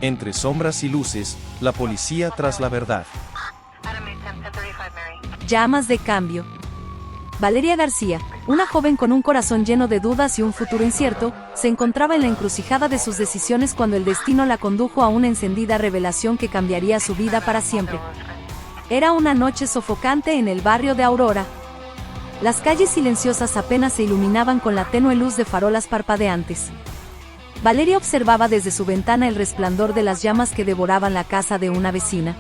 Entre sombras y luces, la policía tras la verdad. Llamas de cambio. Valeria García, una joven con un corazón lleno de dudas y un futuro incierto, se encontraba en la encrucijada de sus decisiones cuando el destino la condujo a una encendida revelación que cambiaría su vida para siempre. Era una noche sofocante en el barrio de Aurora. Las calles silenciosas apenas se iluminaban con la tenue luz de farolas parpadeantes. Valeria observaba desde su ventana el resplandor de las llamas que devoraban la casa de una vecina.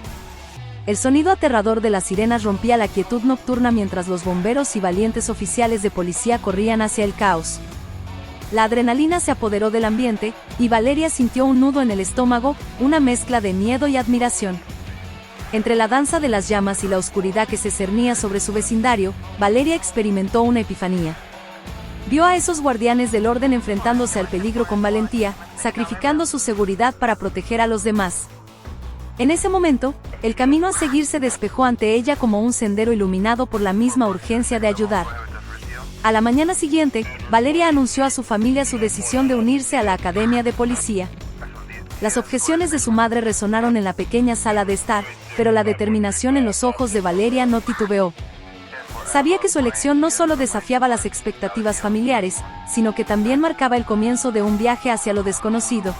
El sonido aterrador de las sirenas rompía la quietud nocturna mientras los bomberos y valientes oficiales de policía corrían hacia el caos. La adrenalina se apoderó del ambiente, y Valeria sintió un nudo en el estómago, una mezcla de miedo y admiración. Entre la danza de las llamas y la oscuridad que se cernía sobre su vecindario, Valeria experimentó una epifanía. Vio a esos guardianes del orden enfrentándose al peligro con valentía, sacrificando su seguridad para proteger a los demás. En ese momento, el camino a seguir se despejó ante ella como un sendero iluminado por la misma urgencia de ayudar. A la mañana siguiente, Valeria anunció a su familia su decisión de unirse a la Academia de Policía. Las objeciones de su madre resonaron en la pequeña sala de estar, pero la determinación en los ojos de Valeria no titubeó. Sabía que su elección no solo desafiaba las expectativas familiares, sino que también marcaba el comienzo de un viaje hacia lo desconocido.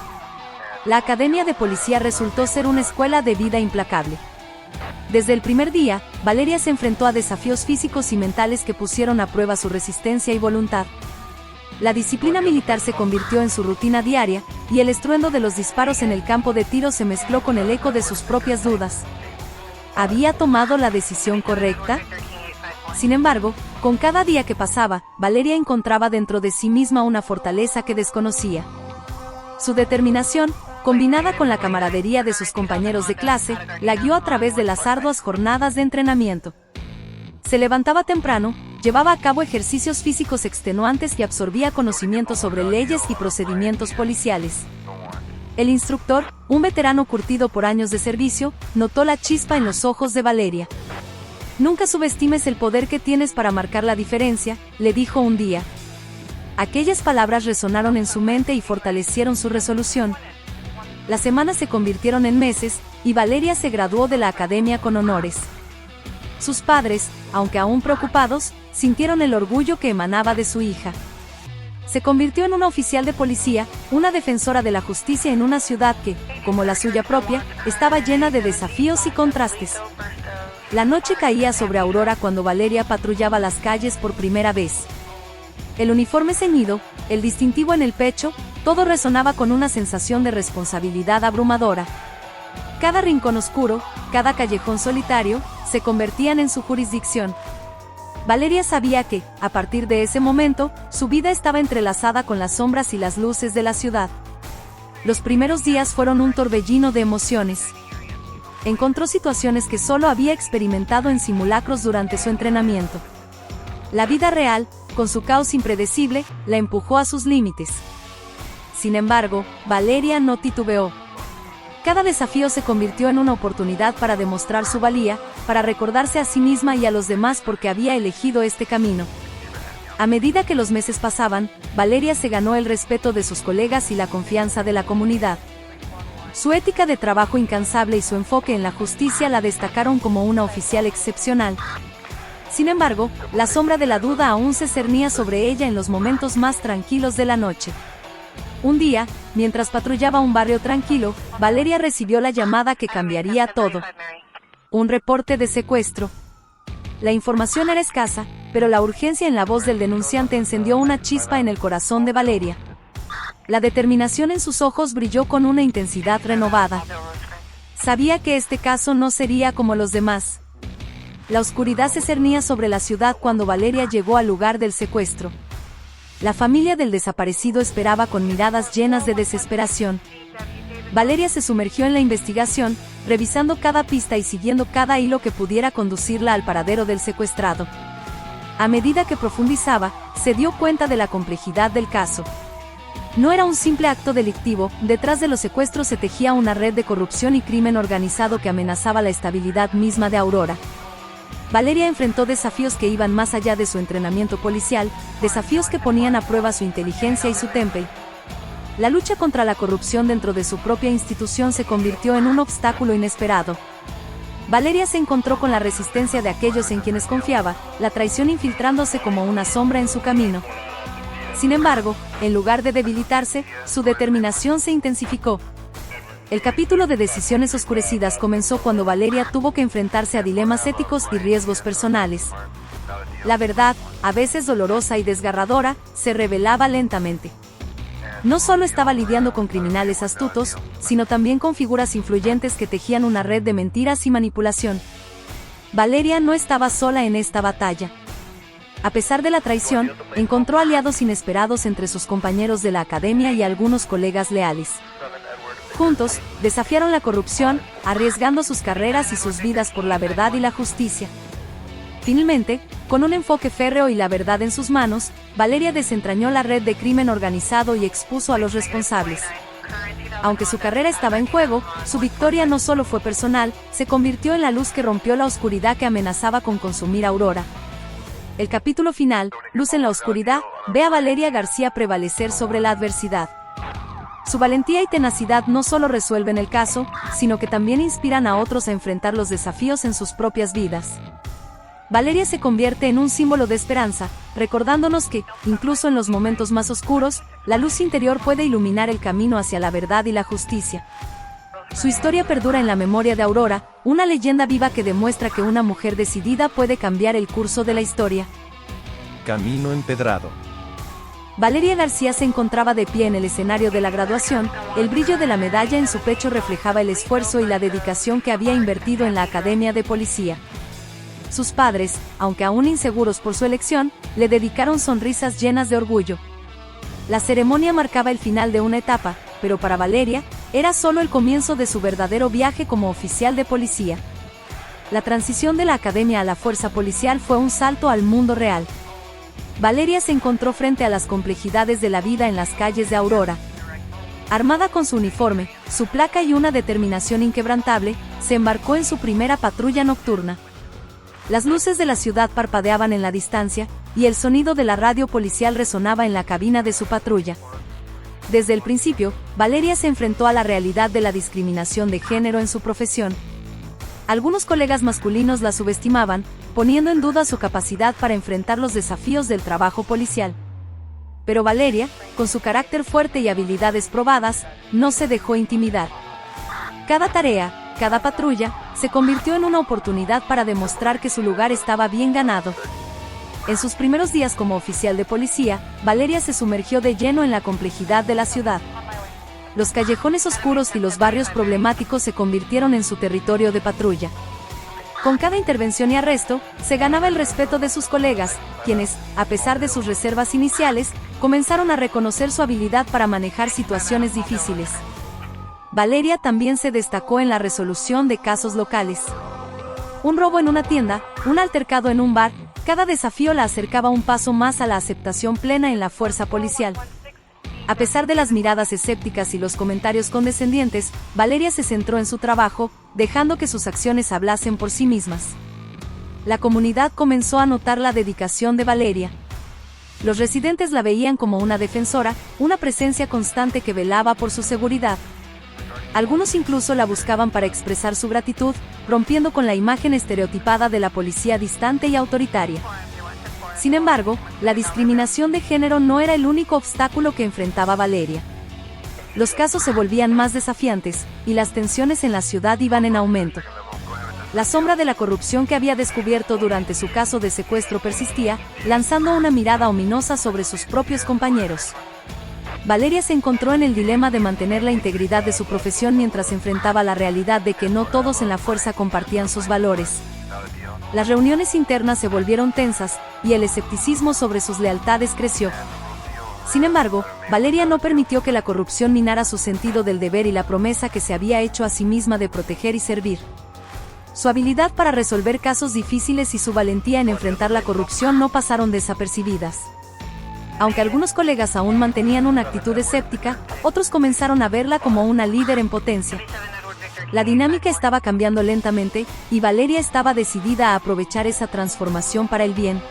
La Academia de Policía resultó ser una escuela de vida implacable. Desde el primer día, Valeria se enfrentó a desafíos físicos y mentales que pusieron a prueba su resistencia y voluntad. La disciplina militar se convirtió en su rutina diaria, y el estruendo de los disparos en el campo de tiro se mezcló con el eco de sus propias dudas. ¿Había tomado la decisión correcta? Sin embargo, con cada día que pasaba, Valeria encontraba dentro de sí misma una fortaleza que desconocía. Su determinación, combinada con la camaradería de sus compañeros de clase, la guió a través de las arduas jornadas de entrenamiento. Se levantaba temprano, llevaba a cabo ejercicios físicos extenuantes y absorbía conocimientos sobre leyes y procedimientos policiales. El instructor, un veterano curtido por años de servicio, notó la chispa en los ojos de Valeria. «Nunca subestimes el poder que tienes para marcar la diferencia», le dijo un día. Aquellas palabras resonaron en su mente y fortalecieron su resolución. Las semanas se convirtieron en meses, y Valeria se graduó de la academia con honores. Sus padres, aunque aún preocupados, sintieron el orgullo que emanaba de su hija. Se convirtió en una oficial de policía, una defensora de la justicia en una ciudad que, como la suya propia, estaba llena de desafíos y contrastes. La noche caía sobre Aurora cuando Valeria patrullaba las calles por primera vez. El uniforme ceñido, el distintivo en el pecho, todo resonaba con una sensación de responsabilidad abrumadora. Cada rincón oscuro, cada callejón solitario, se convertían en su jurisdicción. Valeria sabía que, a partir de ese momento, su vida estaba entrelazada con las sombras y las luces de la ciudad. Los primeros días fueron un torbellino de emociones. Encontró situaciones que solo había experimentado en simulacros durante su entrenamiento. La vida real, con su caos impredecible, la empujó a sus límites. Sin embargo, Valeria no titubeó. Cada desafío se convirtió en una oportunidad para demostrar su valía, para recordarse a sí misma y a los demás por qué había elegido este camino. A medida que los meses pasaban, Valeria se ganó el respeto de sus colegas y la confianza de la comunidad. Su ética de trabajo incansable y su enfoque en la justicia la destacaron como una oficial excepcional. Sin embargo, la sombra de la duda aún se cernía sobre ella en los momentos más tranquilos de la noche. Un día, mientras patrullaba un barrio tranquilo, Valeria recibió la llamada que cambiaría todo. Un reporte de secuestro. La información era escasa, pero la urgencia en la voz del denunciante encendió una chispa en el corazón de Valeria. La determinación en sus ojos brilló con una intensidad renovada. Sabía que este caso no sería como los demás. La oscuridad se cernía sobre la ciudad cuando Valeria llegó al lugar del secuestro. La familia del desaparecido esperaba con miradas llenas de desesperación. Valeria se sumergió en la investigación, revisando cada pista y siguiendo cada hilo que pudiera conducirla al paradero del secuestrado. A medida que profundizaba, se dio cuenta de la complejidad del caso. No era un simple acto delictivo, detrás de los secuestros se tejía una red de corrupción y crimen organizado que amenazaba la estabilidad misma de Aurora. Valeria enfrentó desafíos que iban más allá de su entrenamiento policial, desafíos que ponían a prueba su inteligencia y su temple. la lucha contra la corrupción dentro de su propia institución se convirtió en un obstáculo inesperado. Valeria se encontró con la resistencia de aquellos en quienes confiaba, la traición infiltrándose como una sombra en su camino. Sin embargo, en lugar de debilitarse, su determinación se intensificó. El capítulo de decisiones oscurecidas comenzó cuando Valeria tuvo que enfrentarse a dilemas éticos y riesgos personales. La verdad, a veces dolorosa y desgarradora, se revelaba lentamente. No solo estaba lidiando con criminales astutos, sino también con figuras influyentes que tejían una red de mentiras y manipulación. Valeria no estaba sola en esta batalla. A pesar de la traición, encontró aliados inesperados entre sus compañeros de la academia y algunos colegas leales. Juntos, desafiaron la corrupción, arriesgando sus carreras y sus vidas por la verdad y la justicia. Finalmente, con un enfoque férreo y la verdad en sus manos, Valeria desentrañó la red de crimen organizado y expuso a los responsables. Aunque su carrera estaba en juego, su victoria no solo fue personal, se convirtió en la luz que rompió la oscuridad que amenazaba con consumir a Aurora. El capítulo final, Luz en la oscuridad, ve a Valeria García prevalecer sobre la adversidad. Su valentía y tenacidad no solo resuelven el caso, sino que también inspiran a otros a enfrentar los desafíos en sus propias vidas. Valeria se convierte en un símbolo de esperanza, recordándonos que, incluso en los momentos más oscuros, la luz interior puede iluminar el camino hacia la verdad y la justicia. Su historia perdura en la memoria de Aurora, una leyenda viva que demuestra que una mujer decidida puede cambiar el curso de la historia. Camino empedrado. Valeria García se encontraba de pie en el escenario de la graduación, el brillo de la medalla en su pecho reflejaba el esfuerzo y la dedicación que había invertido en la Academia de Policía. Sus padres, aunque aún inseguros por su elección, le dedicaron sonrisas llenas de orgullo. La ceremonia marcaba el final de una etapa, pero para Valeria, era solo el comienzo de su verdadero viaje como oficial de policía. La transición de la academia a la fuerza policial fue un salto al mundo real. Valeria se encontró frente a las complejidades de la vida en las calles de Aurora. Armada con su uniforme, su placa y una determinación inquebrantable, se embarcó en su primera patrulla nocturna. Las luces de la ciudad parpadeaban en la distancia, y el sonido de la radio policial resonaba en la cabina de su patrulla. Desde el principio, Valeria se enfrentó a la realidad de la discriminación de género en su profesión. Algunos colegas masculinos la subestimaban, poniendo en duda su capacidad para enfrentar los desafíos del trabajo policial. Pero Valeria, con su carácter fuerte y habilidades probadas, no se dejó intimidar. Cada tarea, cada patrulla, se convirtió en una oportunidad para demostrar que su lugar estaba bien ganado. En sus primeros días como oficial de policía, Valeria se sumergió de lleno en la complejidad de la ciudad. Los callejones oscuros y los barrios problemáticos se convirtieron en su territorio de patrulla. Con cada intervención y arresto, se ganaba el respeto de sus colegas, quienes, a pesar de sus reservas iniciales, comenzaron a reconocer su habilidad para manejar situaciones difíciles. Valeria también se destacó en la resolución de casos locales. Un robo en una tienda, un altercado en un bar, cada desafío la acercaba un paso más a la aceptación plena en la fuerza policial. A pesar de las miradas escépticas y los comentarios condescendientes, Valeria se centró en su trabajo, dejando que sus acciones hablasen por sí mismas. La comunidad comenzó a notar la dedicación de Valeria. Los residentes la veían como una defensora, una presencia constante que velaba por su seguridad. Algunos incluso la buscaban para expresar su gratitud, rompiendo con la imagen estereotipada de la policía distante y autoritaria. Sin embargo, la discriminación de género no era el único obstáculo que enfrentaba Valeria. Los casos se volvían más desafiantes, y las tensiones en la ciudad iban en aumento. La sombra de la corrupción que había descubierto durante su caso de secuestro persistía, lanzando una mirada ominosa sobre sus propios compañeros. Valeria se encontró en el dilema de mantener la integridad de su profesión mientras enfrentaba la realidad de que no todos en la fuerza compartían sus valores. Las reuniones internas se volvieron tensas, y el escepticismo sobre sus lealtades creció. Sin embargo, Valeria no permitió que la corrupción minara su sentido del deber y la promesa que se había hecho a sí misma de proteger y servir. Su habilidad para resolver casos difíciles y su valentía en enfrentar la corrupción no pasaron desapercibidas. Aunque algunos colegas aún mantenían una actitud escéptica, otros comenzaron a verla como una líder en potencia. La dinámica estaba cambiando lentamente, y Valeria estaba decidida a aprovechar esa transformación para el bien.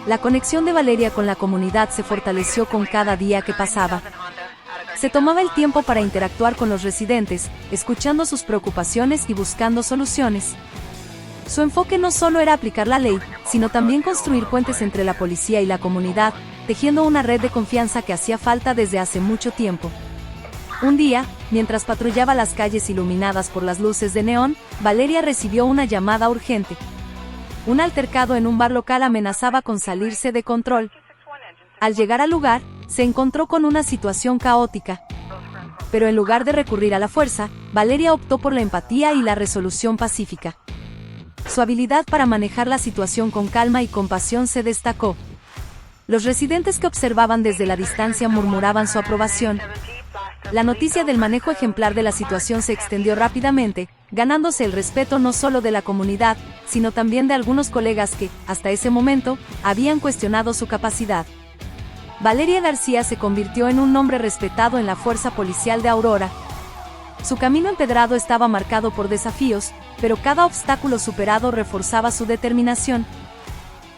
La conexión de Valeria con la comunidad se fortaleció con cada día que pasaba. Se tomaba el tiempo para interactuar con los residentes, escuchando sus preocupaciones y buscando soluciones. Su enfoque no solo era aplicar la ley, sino también construir puentes entre la policía y la comunidad, tejiendo una red de confianza que hacía falta desde hace mucho tiempo. Un día, mientras patrullaba las calles iluminadas por las luces de neón, Valeria recibió una llamada urgente. Un altercado en un bar local amenazaba con salirse de control. Al llegar al lugar, se encontró con una situación caótica. Pero en lugar de recurrir a la fuerza, Valeria optó por la empatía y la resolución pacífica. Su habilidad para manejar la situación con calma y compasión se destacó. Los residentes que observaban desde la distancia murmuraban su aprobación. La noticia del manejo ejemplar de la situación se extendió rápidamente, ganándose el respeto no solo de la comunidad, sino también de algunos colegas que, hasta ese momento, habían cuestionado su capacidad. Valeria García se convirtió en un nombre respetado en la fuerza policial de Aurora. Su camino empedrado estaba marcado por desafíos, pero cada obstáculo superado reforzaba su determinación.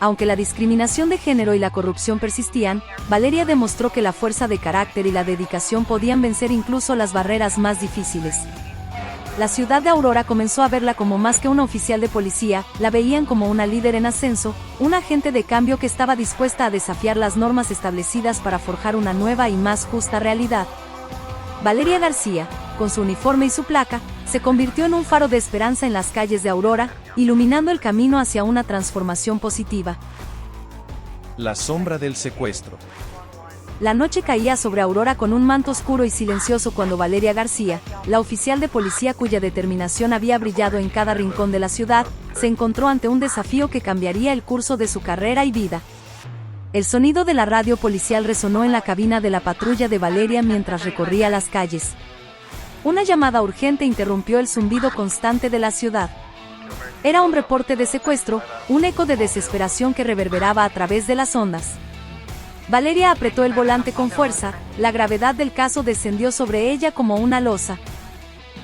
Aunque la discriminación de género y la corrupción persistían, Valeria demostró que la fuerza de carácter y la dedicación podían vencer incluso las barreras más difíciles. La ciudad de Aurora comenzó a verla como más que una oficial de policía, la veían como una líder en ascenso, una agente de cambio que estaba dispuesta a desafiar las normas establecidas para forjar una nueva y más justa realidad. Valeria García, con su uniforme y su placa, se convirtió en un faro de esperanza en las calles de Aurora, iluminando el camino hacia una transformación positiva. La sombra del secuestro. La noche caía sobre Aurora con un manto oscuro y silencioso cuando Valeria García, la oficial de policía cuya determinación había brillado en cada rincón de la ciudad, se encontró ante un desafío que cambiaría el curso de su carrera y vida. El sonido de la radio policial resonó en la cabina de la patrulla de Valeria mientras recorría las calles. Una llamada urgente interrumpió el zumbido constante de la ciudad. Era un reporte de secuestro, un eco de desesperación que reverberaba a través de las ondas. Valeria apretó el volante con fuerza, la gravedad del caso descendió sobre ella como una losa.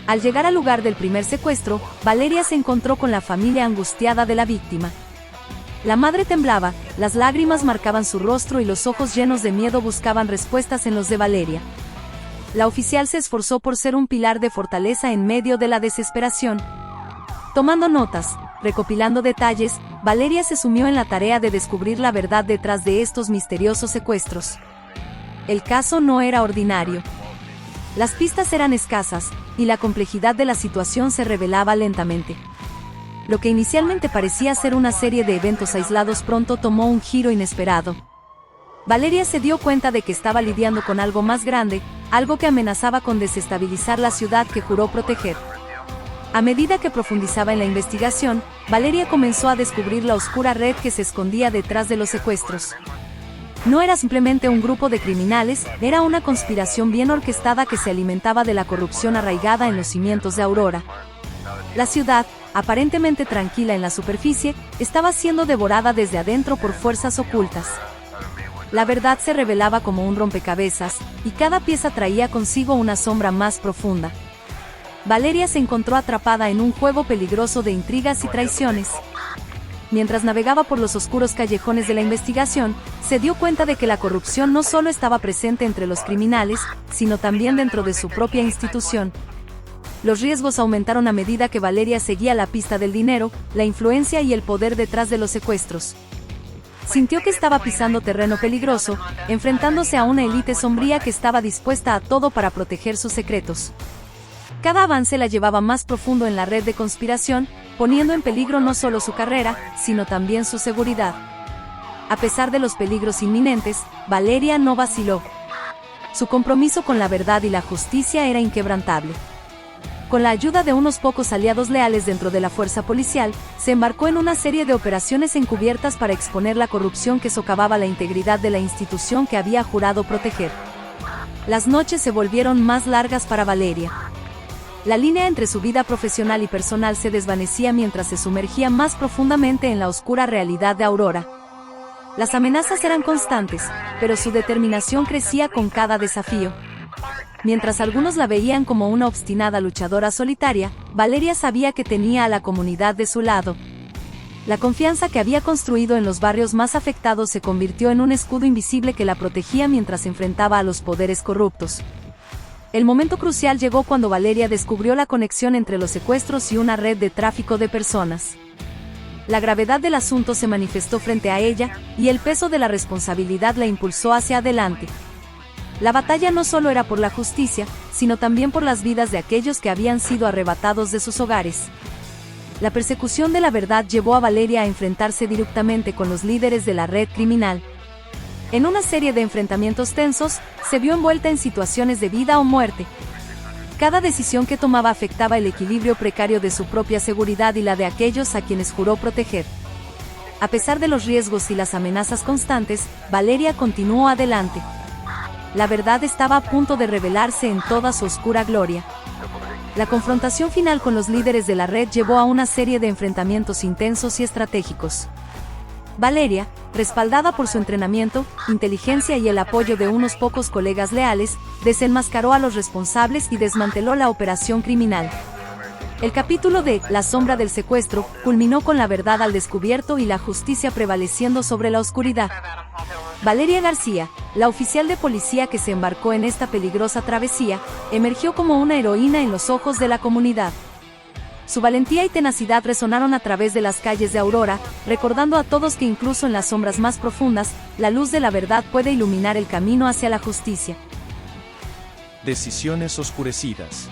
Al llegar al lugar del primer secuestro, Valeria se encontró con la familia angustiada de la víctima. La madre temblaba, las lágrimas marcaban su rostro y los ojos llenos de miedo buscaban respuestas en los de Valeria. La oficial se esforzó por ser un pilar de fortaleza en medio de la desesperación. Tomando notas, recopilando detalles, Valeria se sumió en la tarea de descubrir la verdad detrás de estos misteriosos secuestros. El caso no era ordinario. Las pistas eran escasas, y la complejidad de la situación se revelaba lentamente. Lo que inicialmente parecía ser una serie de eventos aislados pronto tomó un giro inesperado. Valeria se dio cuenta de que estaba lidiando con algo más grande, algo que amenazaba con desestabilizar la ciudad que juró proteger. A medida que profundizaba en la investigación, Valeria comenzó a descubrir la oscura red que se escondía detrás de los secuestros. No era simplemente un grupo de criminales, era una conspiración bien orquestada que se alimentaba de la corrupción arraigada en los cimientos de Aurora. La ciudad, aparentemente tranquila en la superficie, estaba siendo devorada desde adentro por fuerzas ocultas. La verdad se revelaba como un rompecabezas, y cada pieza traía consigo una sombra más profunda. Valeria se encontró atrapada en un juego peligroso de intrigas y traiciones. Mientras navegaba por los oscuros callejones de la investigación, se dio cuenta de que la corrupción no solo estaba presente entre los criminales, sino también dentro de su propia institución. Los riesgos aumentaron a medida que Valeria seguía la pista del dinero, la influencia y el poder detrás de los secuestros. Sintió que estaba pisando terreno peligroso, enfrentándose a una élite sombría que estaba dispuesta a todo para proteger sus secretos. Cada avance la llevaba más profundo en la red de conspiración, poniendo en peligro no solo su carrera, sino también su seguridad. A pesar de los peligros inminentes, Valeria no vaciló. Su compromiso con la verdad y la justicia era inquebrantable. Con la ayuda de unos pocos aliados leales dentro de la fuerza policial, se embarcó en una serie de operaciones encubiertas para exponer la corrupción que socavaba la integridad de la institución que había jurado proteger. Las noches se volvieron más largas para Valeria. La línea entre su vida profesional y personal se desvanecía mientras se sumergía más profundamente en la oscura realidad de Aurora. Las amenazas eran constantes, pero su determinación crecía con cada desafío. Mientras algunos la veían como una obstinada luchadora solitaria, Valeria sabía que tenía a la comunidad de su lado. La confianza que había construido en los barrios más afectados se convirtió en un escudo invisible que la protegía mientras enfrentaba a los poderes corruptos. El momento crucial llegó cuando Valeria descubrió la conexión entre los secuestros y una red de tráfico de personas. La gravedad del asunto se manifestó frente a ella, y el peso de la responsabilidad la impulsó hacia adelante. La batalla no solo era por la justicia, sino también por las vidas de aquellos que habían sido arrebatados de sus hogares. La persecución de la verdad llevó a Valeria a enfrentarse directamente con los líderes de la red criminal. En una serie de enfrentamientos tensos, se vio envuelta en situaciones de vida o muerte. Cada decisión que tomaba afectaba el equilibrio precario de su propia seguridad y la de aquellos a quienes juró proteger. A pesar de los riesgos y las amenazas constantes, Valeria continuó adelante. La verdad estaba a punto de revelarse en toda su oscura gloria. La confrontación final con los líderes de la red llevó a una serie de enfrentamientos intensos y estratégicos. Valeria, respaldada por su entrenamiento, inteligencia y el apoyo de unos pocos colegas leales, desenmascaró a los responsables y desmanteló la operación criminal. El capítulo de La sombra del secuestro culminó con la verdad al descubierto y la justicia prevaleciendo sobre la oscuridad. Valeria García, la oficial de policía que se embarcó en esta peligrosa travesía, emergió como una heroína en los ojos de la comunidad. Su valentía y tenacidad resonaron a través de las calles de Aurora, recordando a todos que incluso en las sombras más profundas, la luz de la verdad puede iluminar el camino hacia la justicia. Decisiones oscurecidas.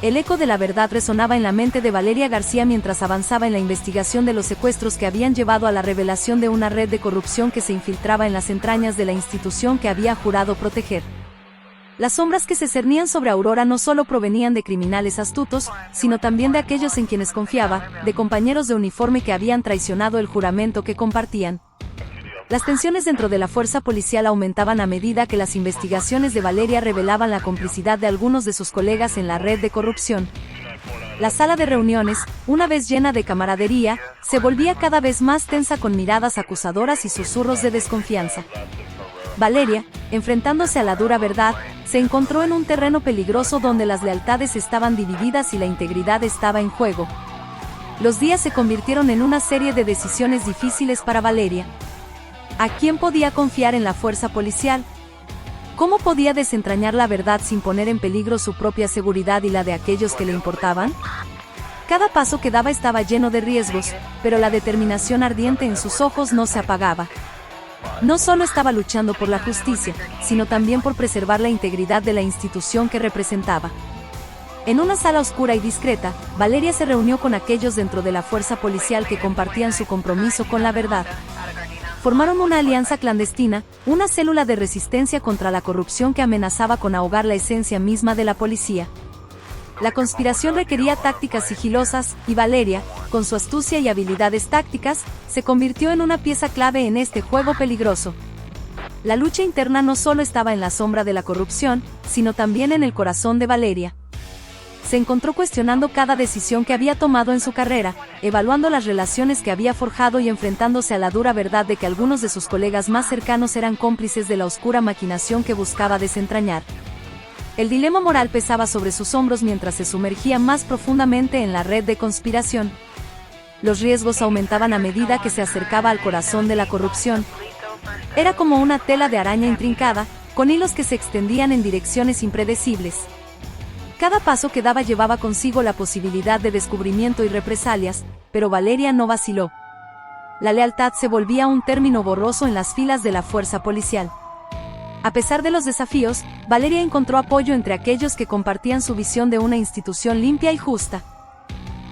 El eco de la verdad resonaba en la mente de Valeria García mientras avanzaba en la investigación de los secuestros que habían llevado a la revelación de una red de corrupción que se infiltraba en las entrañas de la institución que había jurado proteger. Las sombras que se cernían sobre Aurora no solo provenían de criminales astutos, sino también de aquellos en quienes confiaba, de compañeros de uniforme que habían traicionado el juramento que compartían. Las tensiones dentro de la fuerza policial aumentaban a medida que las investigaciones de Valeria revelaban la complicidad de algunos de sus colegas en la red de corrupción. La sala de reuniones, una vez llena de camaradería, se volvía cada vez más tensa con miradas acusadoras y susurros de desconfianza. Valeria, enfrentándose a la dura verdad, se encontró en un terreno peligroso donde las lealtades estaban divididas y la integridad estaba en juego. Los días se convirtieron en una serie de decisiones difíciles para Valeria. ¿A quién podía confiar en la fuerza policial? ¿Cómo podía desentrañar la verdad sin poner en peligro su propia seguridad y la de aquellos que le importaban? Cada paso que daba estaba lleno de riesgos, pero la determinación ardiente en sus ojos no se apagaba. No solo estaba luchando por la justicia, sino también por preservar la integridad de la institución que representaba. En una sala oscura y discreta, Valeria se reunió con aquellos dentro de la fuerza policial que compartían su compromiso con la verdad. Formaron una alianza clandestina, una célula de resistencia contra la corrupción que amenazaba con ahogar la esencia misma de la policía. La conspiración requería tácticas sigilosas, y Valeria, con su astucia y habilidades tácticas, se convirtió en una pieza clave en este juego peligroso. La lucha interna no solo estaba en la sombra de la corrupción, sino también en el corazón de Valeria. Se encontró cuestionando cada decisión que había tomado en su carrera, evaluando las relaciones que había forjado y enfrentándose a la dura verdad de que algunos de sus colegas más cercanos eran cómplices de la oscura maquinación que buscaba desentrañar. El dilema moral pesaba sobre sus hombros mientras se sumergía más profundamente en la red de conspiración. Los riesgos aumentaban a medida que se acercaba al corazón de la corrupción. Era como una tela de araña intrincada, con hilos que se extendían en direcciones impredecibles. Cada paso que daba llevaba consigo la posibilidad de descubrimiento y represalias, pero Valeria no vaciló. La lealtad se volvía un término borroso en las filas de la fuerza policial. A pesar de los desafíos, Valeria encontró apoyo entre aquellos que compartían su visión de una institución limpia y justa.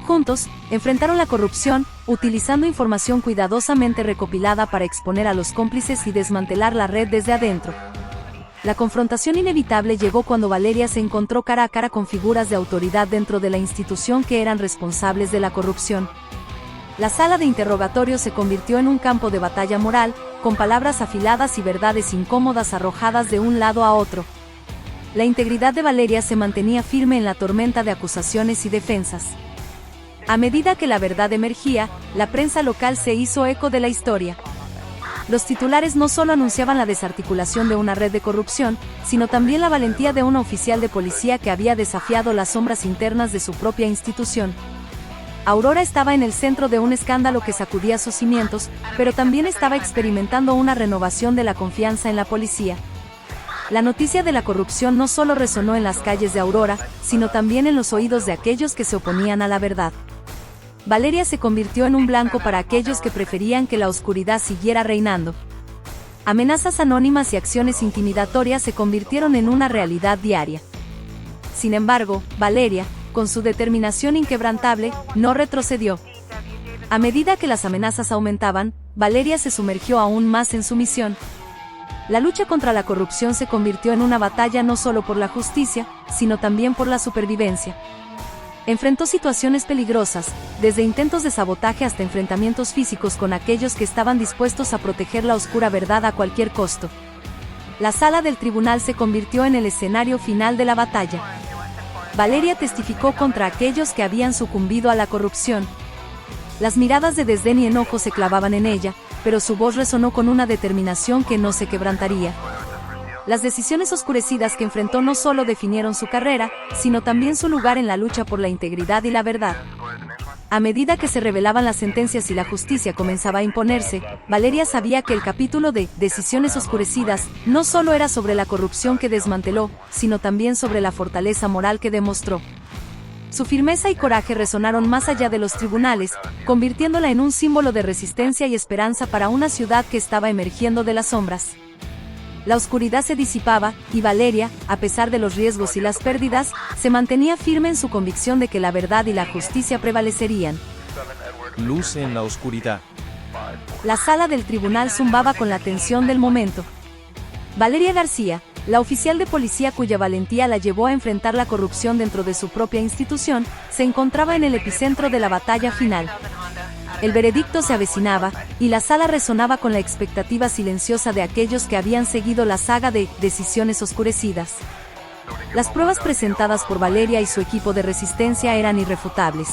Juntos, enfrentaron la corrupción, utilizando información cuidadosamente recopilada para exponer a los cómplices y desmantelar la red desde adentro. La confrontación inevitable llegó cuando Valeria se encontró cara a cara con figuras de autoridad dentro de la institución que eran responsables de la corrupción. La sala de interrogatorio se convirtió en un campo de batalla moral, con palabras afiladas y verdades incómodas arrojadas de un lado a otro. La integridad de Valeria se mantenía firme en la tormenta de acusaciones y defensas. A medida que la verdad emergía, la prensa local se hizo eco de la historia. Los titulares no solo anunciaban la desarticulación de una red de corrupción, sino también la valentía de una oficial de policía que había desafiado las sombras internas de su propia institución. Aurora estaba en el centro de un escándalo que sacudía sus cimientos, pero también estaba experimentando una renovación de la confianza en la policía. La noticia de la corrupción no solo resonó en las calles de Aurora, sino también en los oídos de aquellos que se oponían a la verdad. Valeria se convirtió en un blanco para aquellos que preferían que la oscuridad siguiera reinando. Amenazas anónimas y acciones intimidatorias se convirtieron en una realidad diaria. Sin embargo, Valeria, con su determinación inquebrantable, no retrocedió. A medida que las amenazas aumentaban, Valeria se sumergió aún más en su misión. La lucha contra la corrupción se convirtió en una batalla no solo por la justicia, sino también por la supervivencia. Enfrentó situaciones peligrosas, desde intentos de sabotaje hasta enfrentamientos físicos con aquellos que estaban dispuestos a proteger la oscura verdad a cualquier costo. La sala del tribunal se convirtió en el escenario final de la batalla. Valeria testificó contra aquellos que habían sucumbido a la corrupción. Las miradas de desdén y enojo se clavaban en ella, pero su voz resonó con una determinación que no se quebrantaría. Las decisiones oscurecidas que enfrentó no solo definieron su carrera, sino también su lugar en la lucha por la integridad y la verdad. A medida que se revelaban las sentencias y la justicia comenzaba a imponerse, Valeria sabía que el capítulo de Decisiones Oscurecidas no solo era sobre la corrupción que desmanteló, sino también sobre la fortaleza moral que demostró. Su firmeza y coraje resonaron más allá de los tribunales, convirtiéndola en un símbolo de resistencia y esperanza para una ciudad que estaba emergiendo de las sombras. La oscuridad se disipaba, y Valeria, a pesar de los riesgos y las pérdidas, se mantenía firme en su convicción de que la verdad y la justicia prevalecerían. Luz en la oscuridad. La sala del tribunal zumbaba con la tensión del momento. Valeria García, la oficial de policía cuya valentía la llevó a enfrentar la corrupción dentro de su propia institución, se encontraba en el epicentro de la batalla final. El veredicto se avecinaba, y la sala resonaba con la expectativa silenciosa de aquellos que habían seguido la saga de Decisiones Oscurecidas. Las pruebas presentadas por Valeria y su equipo de resistencia eran irrefutables.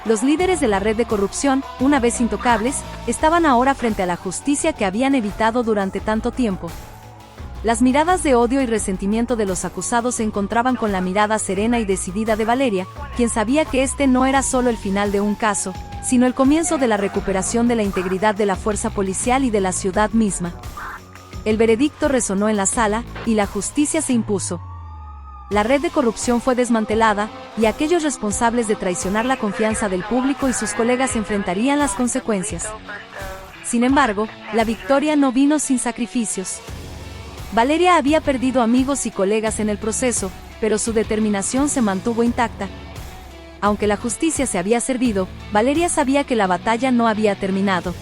Los líderes de la red de corrupción, una vez intocables, estaban ahora frente a la justicia que habían evitado durante tanto tiempo. Las miradas de odio y resentimiento de los acusados se encontraban con la mirada serena y decidida de Valeria, quien sabía que este no era solo el final de un caso, sino el comienzo de la recuperación de la integridad de la fuerza policial y de la ciudad misma. El veredicto resonó en la sala, y la justicia se impuso. La red de corrupción fue desmantelada, y aquellos responsables de traicionar la confianza del público y sus colegas enfrentarían las consecuencias. Sin embargo, la victoria no vino sin sacrificios. Valeria había perdido amigos y colegas en el proceso, pero su determinación se mantuvo intacta. Aunque la justicia se había servido, Valeria sabía que la batalla no había terminado.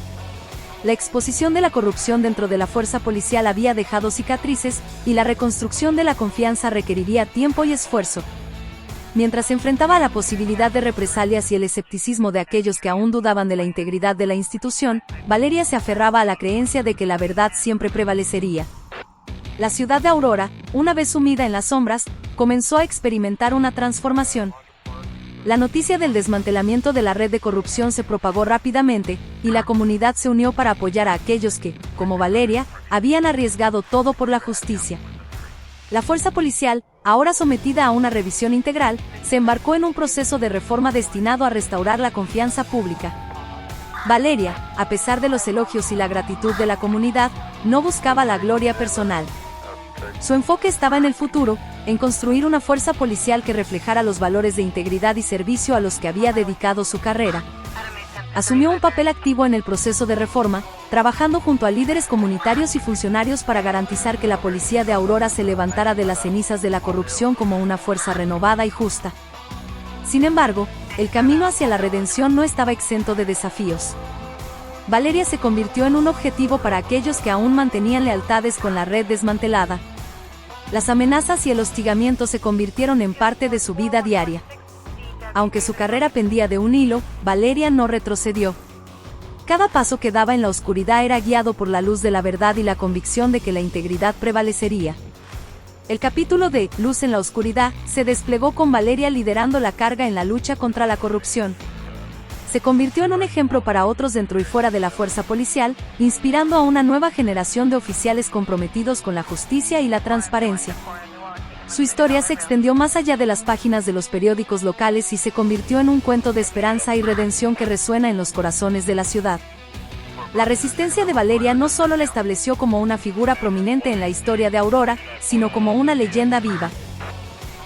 La exposición de la corrupción dentro de la fuerza policial había dejado cicatrices, y la reconstrucción de la confianza requeriría tiempo y esfuerzo. Mientras enfrentaba la posibilidad de represalias y el escepticismo de aquellos que aún dudaban de la integridad de la institución, Valeria se aferraba a la creencia de que la verdad siempre prevalecería. La ciudad de Aurora, una vez sumida en las sombras, comenzó a experimentar una transformación. La noticia del desmantelamiento de la red de corrupción se propagó rápidamente, y la comunidad se unió para apoyar a aquellos que, como Valeria, habían arriesgado todo por la justicia. La fuerza policial, ahora sometida a una revisión integral, se embarcó en un proceso de reforma destinado a restaurar la confianza pública. Valeria, a pesar de los elogios y la gratitud de la comunidad, no buscaba la gloria personal. Su enfoque estaba en el futuro, en construir una fuerza policial que reflejara los valores de integridad y servicio a los que había dedicado su carrera. Asumió un papel activo en el proceso de reforma, trabajando junto a líderes comunitarios y funcionarios para garantizar que la policía de Aurora se levantara de las cenizas de la corrupción como una fuerza renovada y justa. Sin embargo, el camino hacia la redención no estaba exento de desafíos. Valeria se convirtió en un objetivo para aquellos que aún mantenían lealtades con la red desmantelada. Las amenazas y el hostigamiento se convirtieron en parte de su vida diaria. Aunque su carrera pendía de un hilo, Valeria no retrocedió. Cada paso que daba en la oscuridad era guiado por la luz de la verdad y la convicción de que la integridad prevalecería. El capítulo de Luz en la oscuridad se desplegó con Valeria liderando la carga en la lucha contra la corrupción. Se convirtió en un ejemplo para otros dentro y fuera de la fuerza policial, inspirando a una nueva generación de oficiales comprometidos con la justicia y la transparencia. Su historia se extendió más allá de las páginas de los periódicos locales y se convirtió en un cuento de esperanza y redención que resuena en los corazones de la ciudad. La resistencia de Valeria no solo la estableció como una figura prominente en la historia de Aurora, sino como una leyenda viva.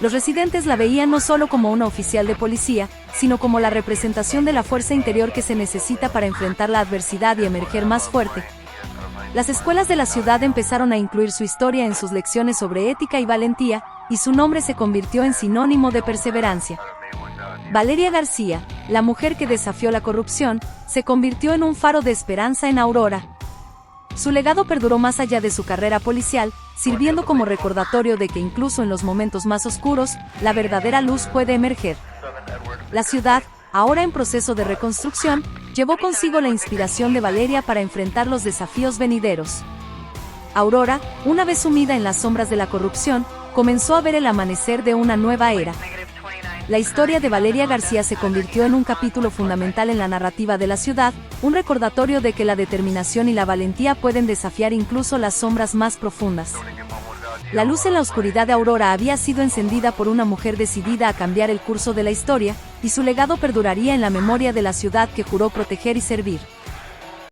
Los residentes la veían no solo como una oficial de policía, sino como la representación de la fuerza interior que se necesita para enfrentar la adversidad y emerger más fuerte. Las escuelas de la ciudad empezaron a incluir su historia en sus lecciones sobre ética y valentía, y su nombre se convirtió en sinónimo de perseverancia. Valeria García, la mujer que desafió la corrupción, se convirtió en un faro de esperanza en Aurora. Su legado perduró más allá de su carrera policial, sirviendo como recordatorio de que incluso en los momentos más oscuros, la verdadera luz puede emerger. La ciudad, ahora en proceso de reconstrucción, llevó consigo la inspiración de Valeria para enfrentar los desafíos venideros. Aurora, una vez sumida en las sombras de la corrupción, comenzó a ver el amanecer de una nueva era. La historia de Valeria García se convirtió en un capítulo fundamental en la narrativa de la ciudad, un recordatorio de que la determinación y la valentía pueden desafiar incluso las sombras más profundas. La luz en la oscuridad de Aurora había sido encendida por una mujer decidida a cambiar el curso de la historia, y su legado perduraría en la memoria de la ciudad que juró proteger y servir.